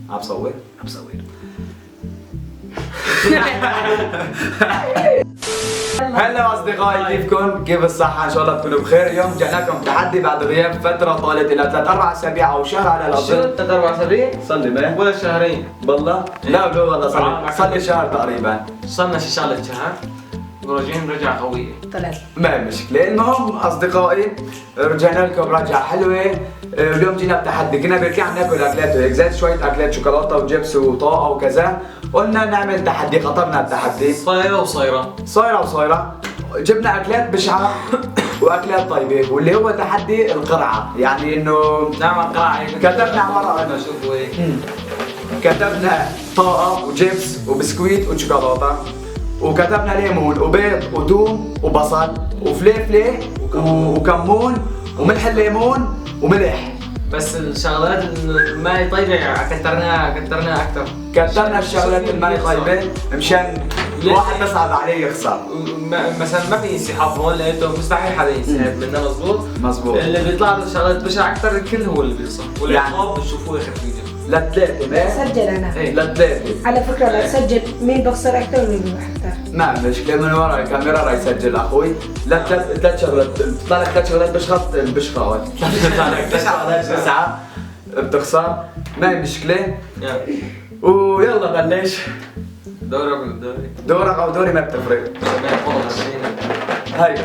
عم صور؟ عم صور. هلا اصدقائي، كيفكم؟ كيف الصحة؟ ان شاء الله تكونوا بخير. اليوم جانا لكم تحدي بعد غياب فترة طالت الى 3-4 اسابيع او شهر على شو الاقل. 3-4 اسابيع؟ صلي ما ولا شهرين؟ والله؟ لا بلو والله صلي شهر تقريبا. صرنا شي شغلة شهر وراجعين رجعة قوية. ثلاث. ما هي مشكلة. المهم اصدقائي رجعنا لكم رجعة حلوة. اليوم جينا بتحدي، كنا بنحكي عم ناكل اكلات وهيك، زائد شوية اكلات شوكولاتة وجبس وطاقة وكذا. قلنا نعمل تحدي، خطرنا التحدي. صايرة وصايرة. صايرة وصايرة. جبنا اكلات بشعة واكلات طيبة، واللي هو تحدي القرعة، يعني انه نعمل قراعة. كتبنا على ورقة أنا شوفوا هيك. كتبنا طاقة وجبس وبسكويت وشوكولاتة، وكتبنا ليمون وبيض وثوم وبصل وفليفلة وكمون وملح الليمون وملح. بس الشغلات ما هي طيبة كترناها أكثر. كتبنا الشغلات الماي طيبة مشان الواحد يصعب عليه يخسر. مثلا ما في انسحاب هون لقيته مستحيل حدا ينسحب منا. مزبوط؟ مزبوط. اللي بيطلع له شغلات بشعة أكثر الكل هو اللي بيخسر. يعني والعقاب بتشوفوه آخر فيديو. لثلاثة ما؟ سجل انا. إيه. لثلاثة. على فكره لا سجل مين بخسر اكثر ومين بيروح اكثر. ما مشكلة، من ورا الكاميرا راح يسجل اخوي. ثلاث شغلات، بتطلع لك 3 شغلات بشخط البشخة. بتطلع لك 3 شغلات 9 بتخسر، ما هي مشكلة. يلا ويلا بلش. دورك ولا دوري؟ دورك او دوري ما بتفرق. هاي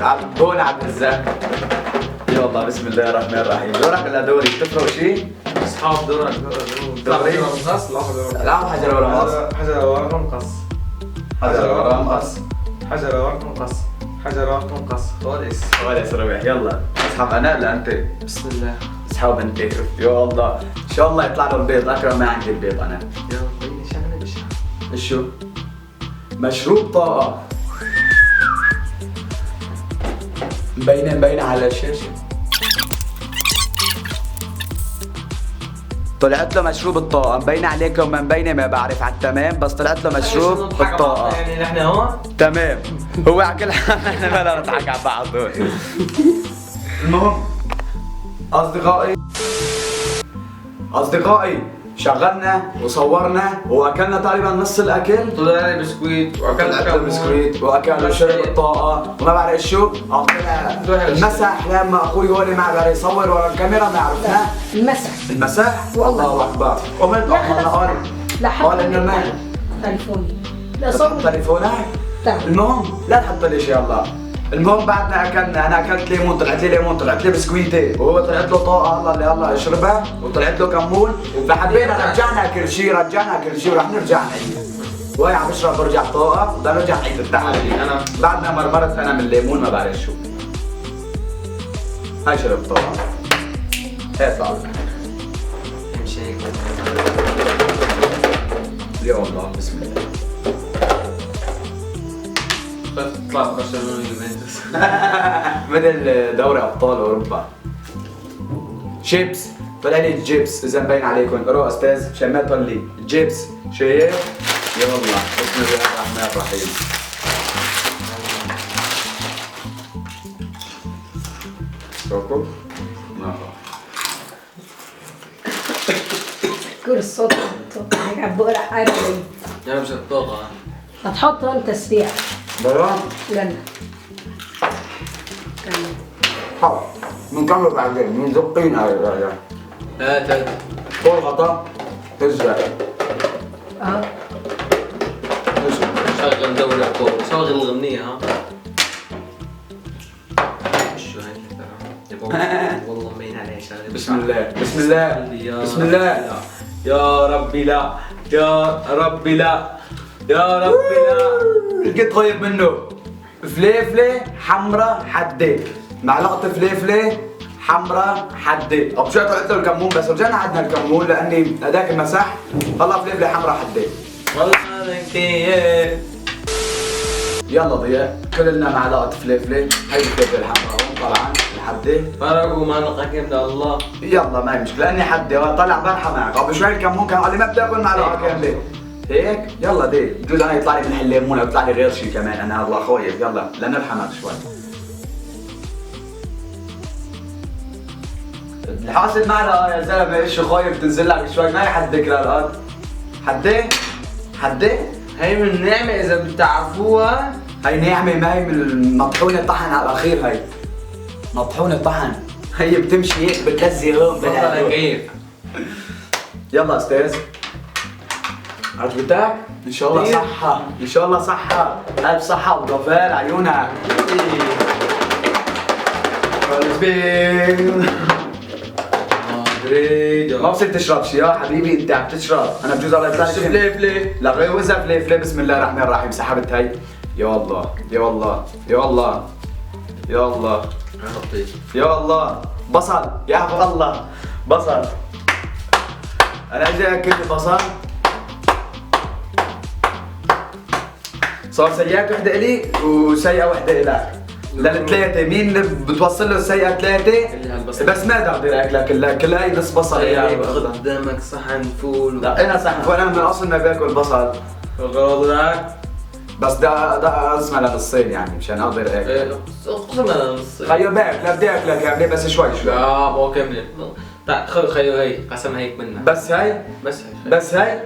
هون عم بهزك. يلا بسم الله الرحمن الرحيم. دورك ولا دوري؟ بتفرق شيء؟ اصحاب دورك. دوري؟ مقص. العب حجر ولا مقص؟ حجر ورقة مقص. حجر ولا مقص؟ حجر ورقة مقص. حجر ورقة مقص. خالص. خلاص ربح. يلا اسحب انا ولا انت؟ بسم الله. اسحب انت. يا الله ان شاء الله يطلع له البيض. اكرم ما عندي البيض انا. يلا بيني شغلة بشعة. شو؟ مشروب طاقة. مبينة على الشاشة. طلعت له مشروب الطاقة، مبينة عليكم ما مبينة ما بعرف على التمام، بس طلعت له مشروب الطاقة. يعني نحن هون تمام. هو على كل حال احنا ما نضحك على بعض. المهم أصدقائي شغلنا وصورنا واكلنا تقريبا نص الاكل. طلع لي بسكويت واكلنا بسكويت واكلنا شرب الطاقه وما بعرف شو. اعطينا المسح لما اخوي هو اللي ما بعرف يصور ورا الكاميرا ما عرفنا. المسح والله اكبر. ومن قال قال انه ما تليفوني. لا تحط صور تليفونك. تعال. المهم لا تحط لي شيء. يلا المهم بعدنا اكلنا، انا اكلت ليمون طلعت لي ليمون، طلعت لي بسكويته، وهو طلعت له طاقه الله اللي الله اشربها، وطلعت له كمون. فحبينا رجعنا كل شيء ورح نرجع نعيد. وهي عم بشرب برجع طاقه وبدنا نرجع نعيد التحدي. انا بعدنا مرمرت انا من الليمون ما بعرف شو. هاي شرب طاقه. هي طلع امشي هيك. يا الله بسم الله. تطلع برشلونة يوفنتوس. مثل دوري ابطال اوروبا. شيبس طلع لي جيبس. اذا مبين عليكم روح استاذ مشان ما تطلع لي جيبس. شايف؟ يلا بسم الله الرحمن الرحيم. شوفوا كل الصوت هيك عم بقرا حالي. يا مش الطاقة. هتحط هون تسريع. برا لنا كمل. حاضر بنكمل بعدين بنزقين هاي الرجال. هات فوق غطا ترجع اه شغل دوري ابطال. شغل الغنية ها. شو هاي؟ والله مين عليه شغله. بسم الله بسم الله بسم الله. يا ربي لا. يا ربي لا. يا ربي لا. لقيت طيب منه. فليفلة حمرا حدة، معلقة فليفلة حمرا حدة. أو شوي طلعت له الكمون بس رجعنا عدنا الكمون لأني هذاك المسح. والله فليفلة حمرا حدة. والله انت يلا ضياء كلنا معلقة فليفلة. هي الفليفلة الحمرا هون طبعا الحدة. فرقوا معلقة كاملة الله. يلا ما هي مشكلة لأني حدة طلع برحة معك. قبل شوي الكمون كان قال لي ما بتاكل معلقة كاملة. هيك يلا دي بجوز انا يطلع لي ملح الليمون او يطلع لي غير شيء كمان. انا الله خويف. يلا لنرحمك شوي. الحاصل معنا يا زلمه ايش خايف تنزل لك شوي ما يحدك للارض. حدي؟ حدي؟ هي من نعمة إذا بتعرفوها. هي نعمة ما هي من مطحونة طحن على الأخير هي. مطحونة طحن. هي بتمشي هيك بتلزي هون بطلع كيف. يلا أستاذ. عجبتك؟ إن شاء الله كتير. صحة، إن شاء الله صحة، ألف صحة وضفال عيونك. قلبي ما بصير تشرب شي يا حبيبي انت عم تشرب، انا بجوز الله يطلع لي فليفلي. لا غير وزع فليفلي. بسم الله الرحمن الرحيم. سحبت هي. يا الله يا الله يا الله يا الله يا الله. بصل يا الله بصل. انا اجي اكل بصل. صار سيئات وحده الي وسيئه وحده الك. للثلاثة مين بتوصل له السيئة ثلاثة؟ بس ما بقدر اكلها كلها هي نص بصل هيك قدامك صحن فول. لا انا صح انا من الاصل ما باكل بصل. غلطك. بس ده اقسمها لنصين يعني مشان اقدر اكل. اقسمها نص. خيو باكل بدي اكلها كاملة بس شوي شوي. لا مو كاملة. تعال خيو هي قسمها هيك منها. بس هي بس هي. بس هي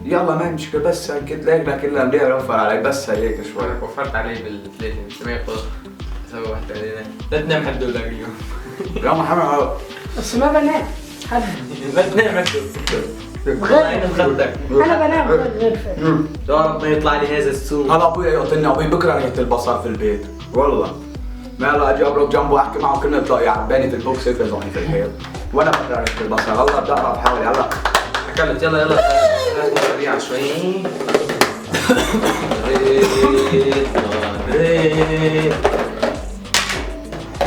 يلا ما مشكلة. بس هي كنت لاكلها كلها بدي اوفر عليك. بس هي هيك شوي. وفرت علي بالثلاثة مش ما ياخذ. سوي واحدة علينا. لا تنام حد ولا اليوم. يا محمد بس ما بنام حد. لا تنام حد. غير مخدك. انا بنام غير فيلم. يا رب ما يطلع لي هذا السوق. هلا ابوي يقتلني. ابوي بكره ريحة البصل في البيت والله. ما هلا اجي اضرب جنبه احكي معه كنا تلاقي عباني في البوكس يفرزوني في الحيط وانا بكره ريحة البصل. والله بدي اقرا بحاول. يلا اكلت يلا يلا لازم سريع شوي.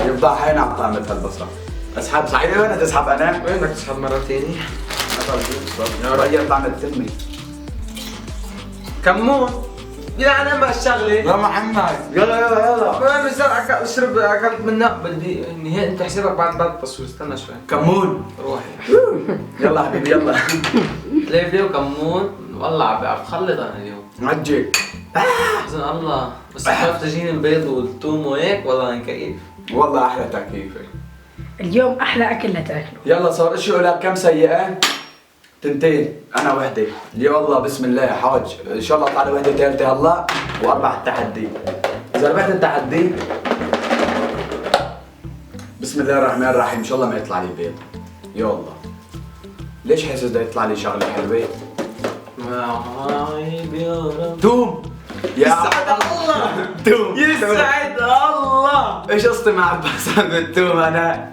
يفضل حين عم طعمة هالبصل. اسحب صحيح وين تسحب انا؟ وين بدك تسحب مرة ثانية؟ يا رجال طعمة تمي. كمون. يا انا ما الشغلة. يا محمد يلا يلا يلا. ما بصير اشرب اكلت منها بدي نهائي انت حسابك بعد التصوير استنى شوي. كمون روحي. يلا حبيبي يلا. فليفلي وكمون والله عم بخلط انا اليوم. عجي حسن الله بس خاف تجيني البيض والثوم وهيك والله انا كيف. والله احلى تكييف. اليوم احلى اكل لتاكله. يلا صار اشي لك كم سيئة؟ تنتين انا وحدة. يلا بسم الله يا حاج. ان شاء الله طلع لي وحدة ثالثة هلا واربع التحدي. اذا ربحت التحدي بسم الله الرحمن الرحيم ان شاء الله ما يطلع لي بيض. يلا ليش حاسس بده يطلع لي شغلة حلوة؟ يا رب. توم يا يسعد الله. توم يسعد الله. ايش قصتي مع البصل بالثوم انا؟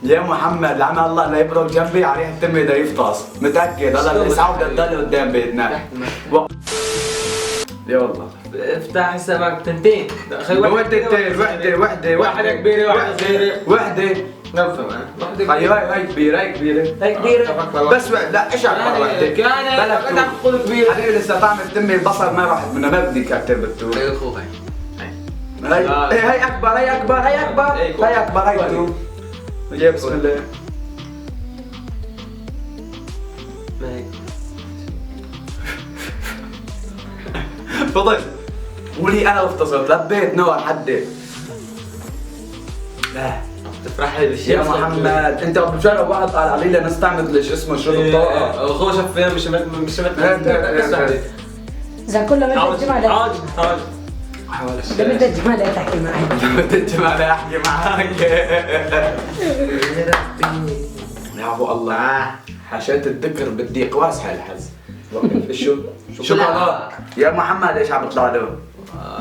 يا محمد لعن الله لا يبرك جنبي على ريحه تمي بده يفطس متاكد. هلا الاسعاف بدها تضل قدام بيتنا. يلا افتح حسابك تنتين. وحده واحدة كبيرة واحدة صغيرة. وحده نفهم واحدة هي هي كبيره هي كبيره هي كبيرة. بس لا ايش اكبر وحده؟ كان بلد بدك تقول كبيرة. حبيبي لسه طعم التمي البصل ما راحت منها ما بدي كتر بالثوم. هي اخوها. هي اكبر هي اكبر هي اكبر هي اكبر هي الثوم. يا بسم الله. فضل قولي انا اختصرت لبيت نوع حدي. لا تفرح لي بالشيء يا محمد انت بتجرب واحد قال علي لي نستعمل ليش اسمه شرب الطاقه. هو شفين مش اذا كل ما بدك الجمعه لا اذا بدك الجمعه لا تحكي معي. بدي الجمعة لا احكي معك. يا ابو الله حشيت الذكر بدي قواس هالحز. شو شوكولا يا محمد ايش عم بيطلع له؟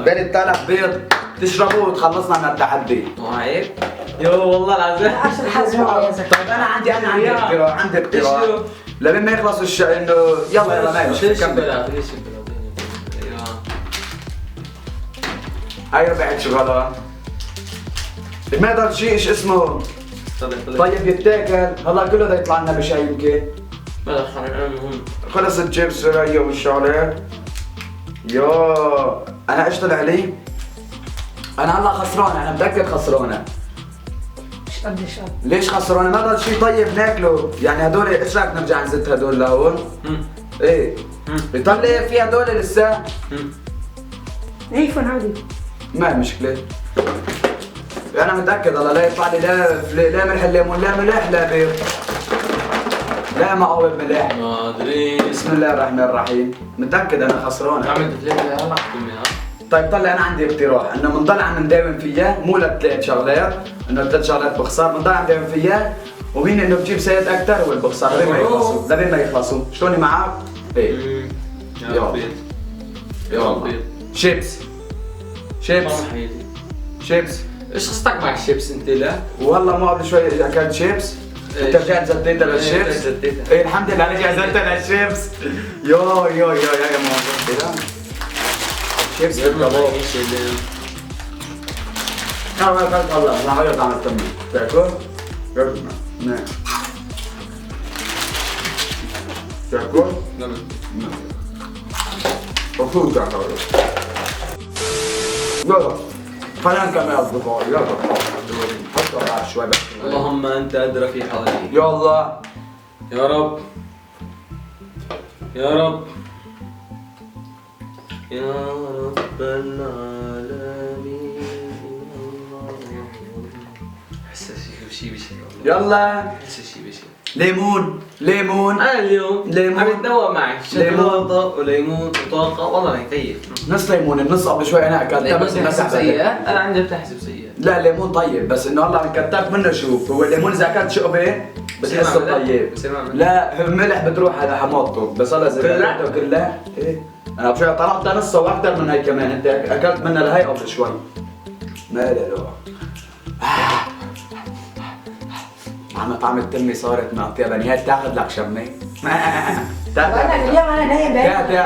بين الثلاث بيض تشربوه وتخلصنا من التحدي. وهيك يو والله العظيم. عشان الحظ معي يا زلمه. طيب انا عندي اقتراح عندي اقتراح لما يخلص انه يلا ما مشكلة كمل. هاي ربعت شغلة ما ضل شيء ايش اسمه طيب يتاكل. هلا كله بده يطلع لنا بشيء يمكن. خلص تجيب سرايا والشغلات. يا انا ايش طلع لي؟ انا هلا خسرانة انا متأكد خسرانة. مش قد شغل. ليش خسرانة؟ ما ضل شيء طيب ناكله يعني هدول ايش رايك نرجع نزت هدول لهون؟ ايه يطلع في هدول لسه؟ ايفون عادي. ما مشكلة. انا متاكد والله لا يطلع لي لا ملح الليمون لا ملح لا بيض لا مقاوم ملح. ما ادري. بسم الله الرحمن الرحيم. متاكد انا خسران. عملت ثلاثة هلا كملها. طيب طلع انا عندي اقتراح انه بنضل عم نداوم فيها مو لثلاث شغلات انه ثلاث شغلات بخسر بنضل عم نداوم فيها ومين انه بجيب سيد اكثر هو اللي بخسر لبين ما يخلصوا شلوني معك؟ ايه يا ربي. يا ربي. شيبس شيبس ايش قصتك مع الشيبس انت لا؟ والله مو قبل شوي اكلت شيبس انت رجعت زتيتها للشيبس. ايه الحمد لله رجع زتيتها للشيبس. يو يا موظف شيبس بالكباب. انا ما اكلت والله انا غيرت عن التمر تاكل؟ نعم تاكل؟ نعم. مفروض تاكل. يلا خلينا نكمل اصدقائي يلا حطوا على شوي بس. اللهم انت ادرى في حالي. يلا يا رب يا رب يا رب العالمين. حسيت شيء بشيء يلا حسيت شيء بشيء. ليمون انا اليوم ليمون. عم اتدوق معك شوكولاته وليمون وطاقه والله كيف. نص ليمون النص قبل شوي انا اكلتها بس ما تحسب سيئة؟ سحبت. انا عندي بتحسب سيئة. لا الليمون طيب بس انه والله كترت منه. شوف هو الليمون اذا اكلت شقبه بتحسه طيب. لا الملح بتروح على حماضته بس والله اذا اكلته كلها ايه انا بشوي طلعت نصه واكثر من هي كمان انت اكلت منها لهي قبل شوي. ما لا عم طعم التمي صارت معطيه بنيات تاخذ لك شمي. بقول لك اليوم انا نايم بعيد.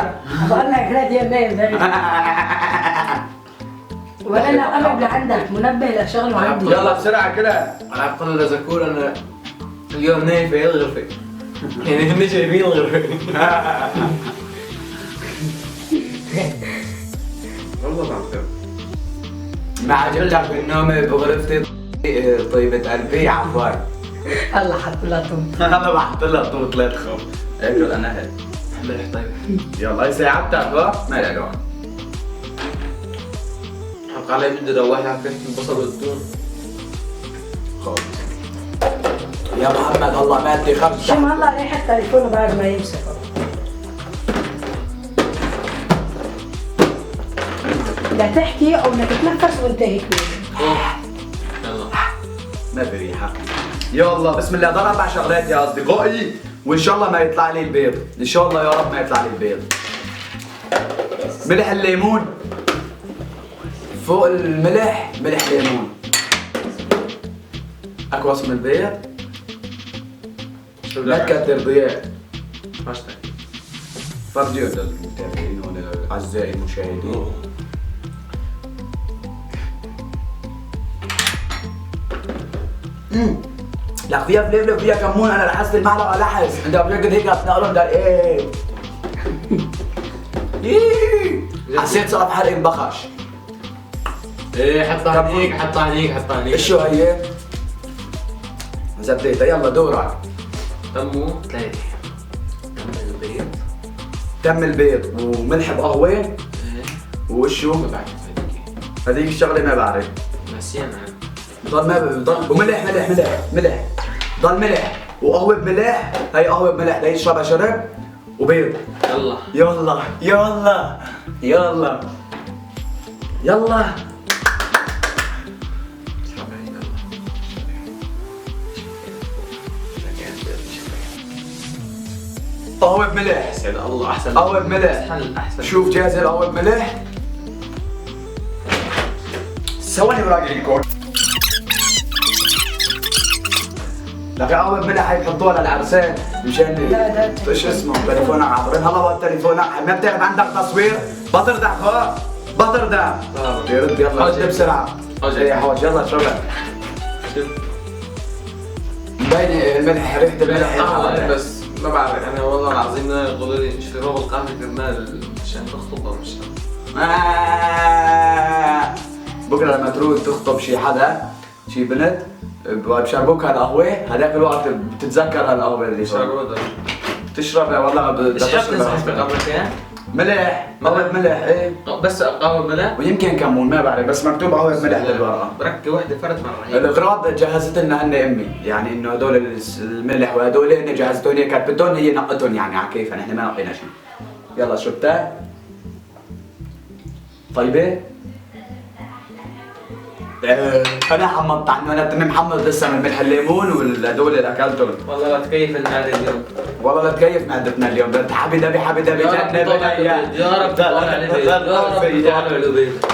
بقول لك لا اليوم نايم بعيد. ولا انا قرب لعندك منبه لشغل عندي. يلا بسرعه كده. انا بقول لزكور انا اليوم نايم في الغرفة. يعني هن شايفين الغرفة. والله بعرف. ما عجبتك بالنوم بغرفتي طيبة قلبي عفوا. الله حط لها طوم. انا بحط لها طوط لا تخاف. اكل انا هيك. ملح طيب. يلا ساعدتك ها؟ ما له داعي. حط علي بدي روح على البصل والثوم. خالص. يا محمد الله ما ادري خمسة. شو هلا ريحة تليفونه بعد ما يمسك. لا تحكي او بدك تتنفس وانت هيك. يلا. ما في ريحة. يلا بسم الله ضل 4 شغلات يا اصدقائي وان شاء الله ما يطلع لي البيض، ان شاء الله يا رب ما يطلع لي البيض. ملح الليمون فوق الملح ملح ليمون. اكوس من البيض. لا تكتر ضياء. ماشي. فرجيهم للمتابعين ولأعزائي المشاهدين. لا فيها فلفل وفيها كمون. انا لحست المعلقه لحس انت بجد هيك هتنقلهم ده ايه. حسيت صار بحرق انبخش. ايه حطها هنيك حطها هنيك حطها هنيك. ايش شو هي؟ زبديتها يلا دورك. تمو 3. تم البيض. تم البيض وملح بقهوه. ايه. وشو؟ ما بعرف هذيك الشغله ما بعرف. نسينا. ضل ما ضل وملح ملح ملح ملح. ضل ملح وقهوه بملح. هي قهوه بملح ده يشربها شرب وبيض. يلا. يلا يلا يلا يلا. قهوة بملح. احسن الله احسن. قهوة بملح. احسن. شوف جاهز القهوة بملح. ثواني وراجع لكم. لكن قهوة بملح هي بحطوها للعرسان مشان ايش اسمه تليفونك عبرين. هلا هو تليفونك ما بتعرف عندك تصوير بطردع ها بطردع. يرد يلا رد بسرعة. ايه حوج يلا شغل. مبين الملح ريحة الملح. بس ما بعرف انا والله العظيم انا غدري اشتروا بالقهوه كرمال مشان تخطب او مشان. بكره لما تروح تخطب شي حدا شي بنت بشربوك هالقهوة هذاك الوقت بتتذكر هالقهوة اللي شربتها. تشربها والله شربت انسحبت قبل كده؟ ملح قهوة ملح ايه بس قهوة ملح. ويمكن كمون ما بعرف بس مكتوب قهوة ملح بالورقة. بركة وحدة فرد مرة. الاغراض جهزت لنا هن امي يعني انه هدول الملح وهدول هن جهزتهم هي كانت بدهم هي نقتهم يعني على كيفها نحن ما نقينا شيء. يلا شربتها؟ طيبة؟ انا حمضت عنه انا تني محمض لسه من ملح الليمون والهدول اللي اكلتهم. والله لا تكيف المعدة اليوم. والله لا تكيف معدتنا اليوم بدي حبي دبي جنبنا اياه. يا رب طلع على البيت. يا رب طلع على البيت.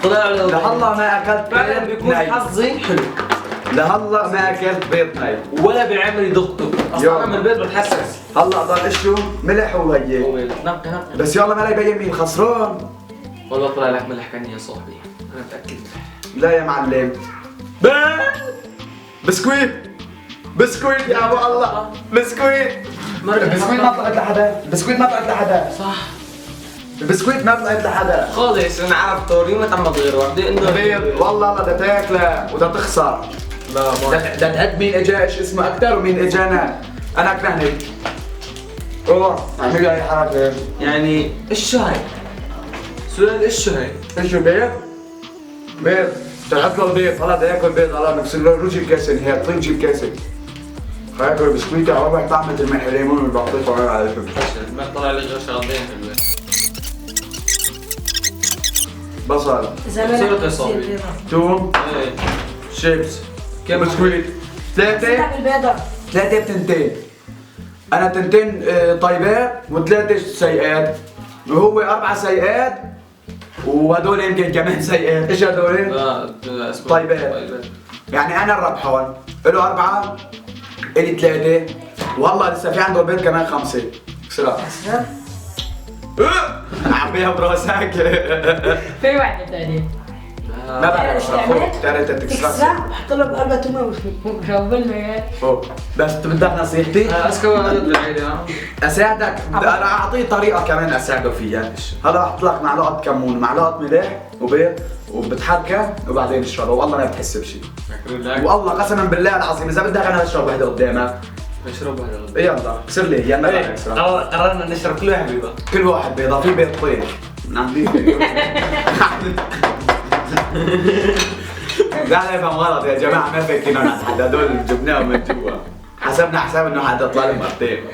طلع على البيت. لهلا ما اكلت فعلا بيكون حظي حلو. لهلا ما اكلت بيض ناي ولا بعمري دغته. اصلا من البيت بتحسس. هلا ضل اشو ملح وهي نقي نقي. بس يلا ما لا يبين مين خسران. والله طلع لك ملح كان يا صاحبي. انا متاكد. لا يا معلم. بسكويت بسكويت يا ابو الله بسكويت. البسكويت ما طلعت لحدا. البسكويت ما طلعت لحدا. صح. البسكويت ما طلعت لحدا. خالص انا عارف طوري ما تعمل غيره وحده انه بيض والله لا بدها تاكله وبدها تخسر. لا ما لنقد مين اجا ايش اسمه اكثر ومين اجانا. انا كرهني. روح اعمل اي حركه. يعني ايش هاي؟ سؤال ايش هاي؟ ايش بيض؟ بيض طلعت له البيض هلا بده ياكل بيض هلا نغسل له رجل كاسه هيك طيب جيب كاسه. هياكل بسكويت على ربع طعمة الملح الليمون والبطيخ وعلى على فكرة. ما طلع لي غير شغلتين في البيت. بصل صرت يا صاحبي. توم ايه شيبس كم بسكويت ثلاثة البيضة. ثلاثة بتنتين. أنا تنتين طيبات وثلاثة سيئات وهو 4 سيئات وهدول يمكن كمان سيئات. ايش هدول؟ لا اسمه طيبات. يعني أنا الربحان له 4 إلي 3 والله لسه في عنده البيت كمان 5. بسرعة عبيها براسك. في واحدة ثانية. ما بعرف اخوك تعرف تكسر حط له بقلبه تومه وشوفلنا بس بدك نصيحتي؟ اسكو هذا بالعيله. اساعدك انا اعطيه طريقه كمان اساعده فيها. هلا احط لك معلقه كمون معلقه ملح وبيض وبتحركه وبعدين اشربها والله ما بتحس بشيء. والله قسما بالله العظيم اذا بدك انا اشرب وحده قدامك. اشرب هذا. يلا كسر لي يلا ايه قررنا نشرب كل واحد بيضة. كل واحد بيضه في بيضتين. لا يفهم غلط يا جماعه ما فاكرين عن حدا هدول جبناهم من جوا حسبنا حساب انه حدا طالب مرتين.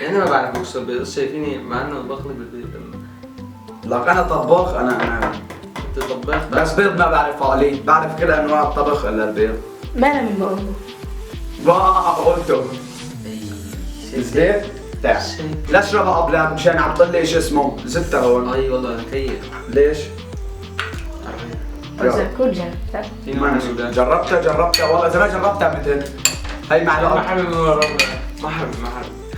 يعني ما بعرف اوصل بيض شايفيني مع انه بخلط بالبيض. لك انا طباخ انا انت طباخ بس بيض ما بعرف اقلي بعرف كل انواع الطبخ الا البيض. ما انا من بقوله. قلته الزيت تعال لا اشربها قبلها مشان عم تطلع شو اسمه زبده هون. اي والله كيف. ليش؟ كل جنب. جربتها والله اذا ما جربتها مثل هي ما معلقه حابب ما حابب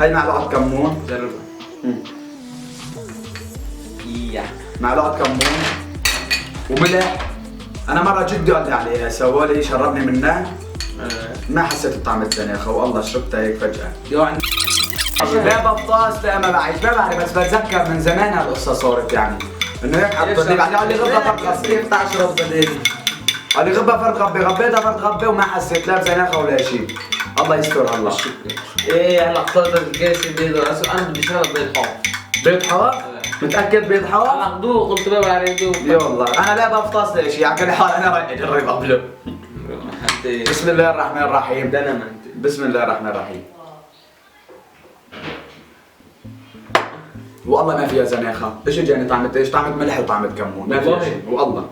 هي معلقه كمون جربها. معلقه كمون وملح. انا مره جدي قال لي عليها سوى لي شربني منها ما حسيت بطعم الزناخه والله شربتها هيك فجاه. يعني لا بطاس لا ما بعيش ما بعرف بس بتذكر من زمان هالقصه صارت يعني انه هيك حط لي بعدين قال لي غبه فرد غبي. كيف تشرب زناخه؟ قال لي غبه فرد غبي غبيتها فرد غبي وما حسيت لا بزناخه ولا شيء. الله يستر الله. ايه هلا اخترت الكاسه بيضة انا بدي اشرب بيض حار. بيض حار؟ متاكد بيض حار؟ انا اخذوه قلت ما بعرف يا والله انا لا بفطس ليش يعني كل حال انا رايح اجرب قبله. بسم الله الرحمن الرحيم. بسم الله الرحمن الرحيم. والله ما فيها زناخه. ايش اجاني طعمت ايش؟ طعمت ملح وطعمت كمون ما فيها شيء والله.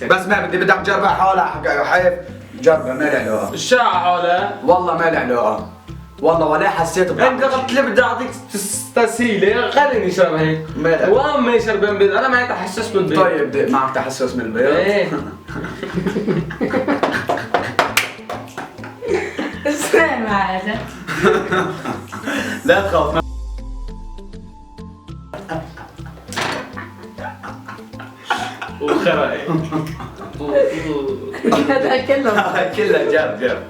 بس ما بدك تجربها حولها حيف جربها ما لها علاقه. الشاعة حولها والله ما لها علاقه. والله ولا حسيت بطعم. انت قلت لي بدي اعطيك تسهيله خليني اشرب هيك. واما يشرب بيض انا معي تحسس بالبيض. طيب معك تحسس من البيض؟ ايه اسمع هذا. لا تخاف. وخرا هذا كله. كلها جاب.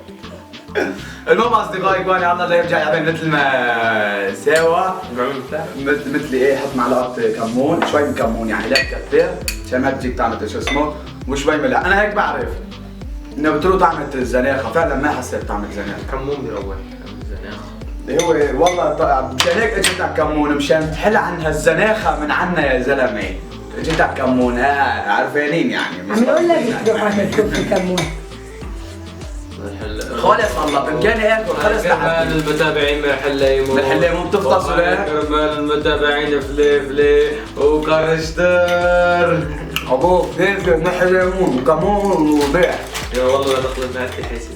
المهم اصدقائي اخواني الله لا يرجع يعمل مثل ما سوا مثل ايه حط معلقه كمون شوي من كمون يعني لا كثير عشان ما تجيك طعمه شو اسمه وشوي ملح. انا هيك بعرف انه بتروح طعمه الزناخه فعلا ما حسيت طعمه الزناخه. كمون بيروح الزناخه. هو والله مشان هيك اجت على كمون مشان تحل عنها الزناخه من عنا يا زلمه. اجت على كمون عارفينين يعني. عم نقول لك تروح عشان تشوف كمون. خلص الله بامكاني اكل خلص كرمال المتابعين من حليمون. من حليمون تفطسوا ليه؟ كرمال المتابعين فليفلي وكرشتر. ابوك هيك نحليمون وكمون وبيع. يا والله لا تخلص معك حسي.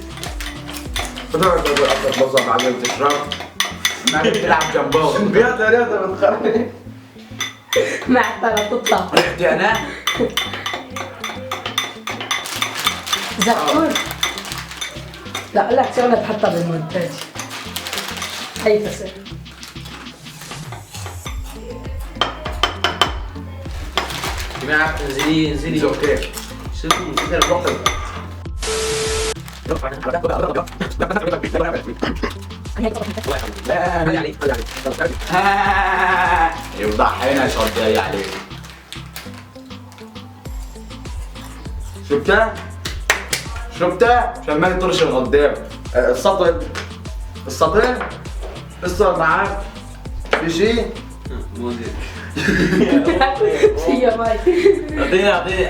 بتقعد تقول اكثر بصل بعدين تشرب. ما بدك تلعب جنبه. بيضة رياضة بتخرب. ما حتى تطلع. ريحتي انا؟ زكور. لا اقول لك شغله تحطها بالمونتاج. هي بس. جماعة انزلي اوكي. شوفوا كده الوقت. يوضحينا شو جاي عليك. شفتها؟ شفتها؟ عشان ما يطرش الغداب. السطل السطل معك في شيء؟ مو دي. يا ماي.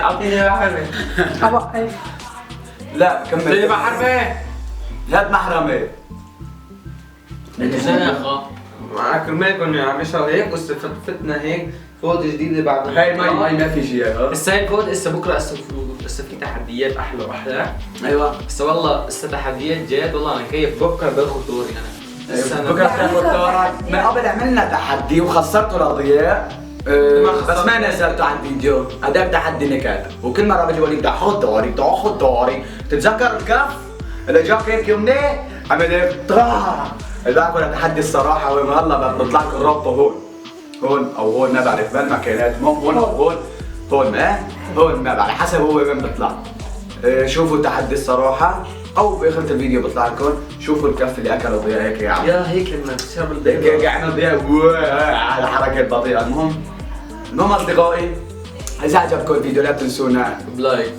اعطيني محرمة. ابا لا كمل. اعطيني محرمة. هات محرمة. زناخة. معك الميكون عم يشرب هيك فتنا هيك فوت جديدة بعد هاي ما في شيء. هسه هيك فوت هسه بكره هسه في تحديات احلى واحلى. ايوه. هسه والله هسه تحديات جات والله انا كيف بكره باخذ دوري انا. هسه انا بكره تاخذ دورك. من قبل عملنا تحدي وخسرته لضياء. بس ما نزلته على الفيديو. هذاك تحدي نكات وكل مره بجي بقول لك تاخذ دوري تاخذ دوري. تتذكر الكف اللي جاك هيك يومني عمل هيك طرح. هذاك ولا تحدي الصراحه وين هلا بطلع لك الرابطه هون او هون ما بعرف بالمكانات مو هون او هون ما بعرف حسب هو وين بيطلع. شوفوا تحدي الصراحه او باخر الفيديو بيطلع لكم. شوفوا الكف اللي اكله ضياء هيك يا عم. يا هيك لما تشرب هيك الضيق. عمل ضياء على حركات بطيئه. المهم اصدقائي اذا عجبكم الفيديو لا تنسونا بلايك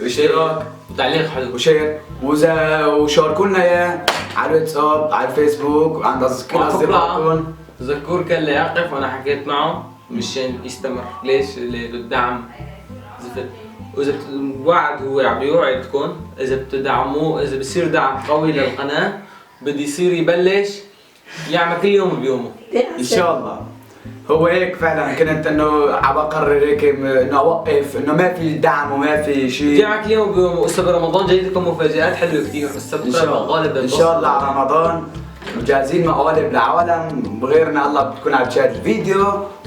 واشتراك وتعليق حلو وشير وشاركوا لنا اياه على الواتساب على الفيسبوك وعند كل اصدقائكم. ذكور كان اللي يقف وانا حكيت معه مشان يستمر. ليش؟ للدعم زفت. واذا الوعد هو عم يوعدكم اذا بتدعموه اذا بصير دعم قوي للقناه بدي يصير يبلش يعمل كل يوم بيومه ان شاء الله. هو هيك فعلا كنت انه عم بقرر هيك انه اوقف انه ما في دعم وما في شيء. يعمل كل يوم بيومه. وهسه برمضان جاي لكم مفاجآت حلوه كثير. هسه بكره مقالب ان شاء الله على رمضان مجهزين مقالب لعالم بغيرنا. الله بتكون عم تشاهد الفيديو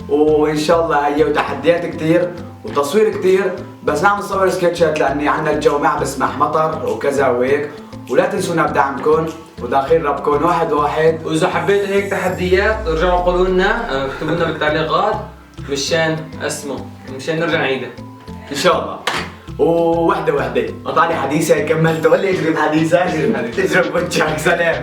وان شاء الله هي وتحديات كثير وتصوير كثير. بس عم نصور سكتشات لاني عندنا الجو ما عم بسمح مطر وكذا وهيك. ولا تنسونا بدعمكم وداخل ربكم واحد. واذا حبيتوا هيك تحديات ارجعوا قولوا لنا اكتبوا لنا بالتعليقات مشان اسمه مشان نرجع نعيدها ان شاء الله. ووحده قطع لي حديثه كملت ولا اجرب حديثه اجرب وجهك. سلام.